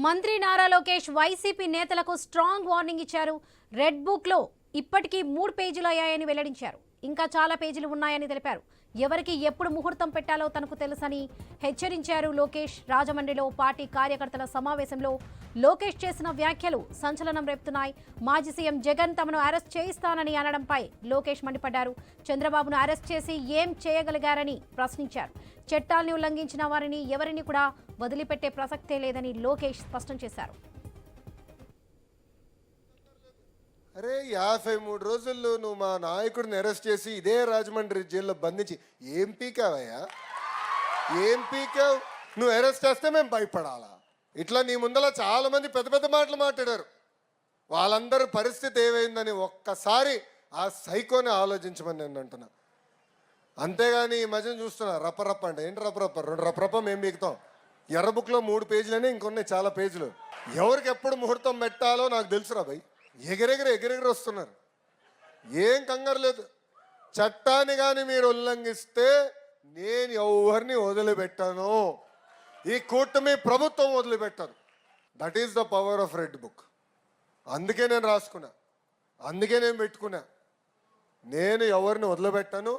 మంత్రి నారా లోకేష్ వైసీపీ నేతలకు strong warning ఇచ్చారు. రెడ్ బుక్ లో ఇప్పటికీ 3 పేజీలు అయ్యాయని వెల్లడించారు. ఇంకా చాలా పేజీలు ఉన్నాయని తెలిపారు. ఎవరికి ఎప్పుడు ముహూర్తం పెట్టాలో తనకు తెలుసని హెచ్చరించారు లోకేష్. రాజమండ్రిలో పార్టీ కార్యకర్తల సమావేశంలో లోకేష్ చేసిన వ్యాఖ్యలు సంచలనం రేపుతున్నాయి. మాజీ సీఎం జగన్ తమను అరెస్ట్ చేయిస్తానని అనడంపై లోకేష్ మండిపడ్డారు. చంద్రబాబును అరెస్ట్ చేసి ఏం చేయగలిగారని ప్రశ్నించారు. చట్టాలను ఉల్లంఘించిన వారిని ఎవరిని కూడా వదిలిపెట్టే ప్రసక్తే లేదని లోకేష్ స్పష్టం చేశారు. అరే 53 రోజుల్లో నువ్వు మా నాయకుడిని అరెస్ట్ చేసి ఇదే రాజమండ్రి జైల్లో బంధించి ఏం పీకావయ్యా? ఏం పీకావు? నువ్వు అరెస్ట్ చేస్తే మేము భయపడాలా? ఇట్లా నీ ముందర చాలా మంది పెద్ద పెద్ద మాటలు మాట్లాడారు. వాళ్ళందరి పరిస్థితి ఏమైందని ఒక్కసారి ఆ సైకోని ఆలోచించమని నేను అంటున్నా. అంతేగాని ఈ మధ్యన చూస్తున్నా రప్పరప్ప అంటే ఏంటి రప్పరప్ప? 2 రప్పరప్ప మేము పీకుతాం. ఎర్ర బుక్లో 3 పేజీలని ఇంకొన్నాయి చాలా పేజీలు. ఎవరికి ఎప్పుడు ముహూర్తం పెట్టాలో నాకు తెలుసురా భయ్. ఎగిరెగిరి వస్తున్నారు. ఏం కంగారు లేదు. చట్టాన్ని కానీ మీరు ఉల్లంఘిస్తే నేను ఎవరిని వదిలిపెట్టాను. ఈ కూటమి ప్రభుత్వం వదిలిపెట్టాను. That is the power of red book. అందుకే నేను రాసుకున్నా, అందుకే నేను పెట్టుకున్నా. నేను ఎవరిని వదిలిపెట్టాను.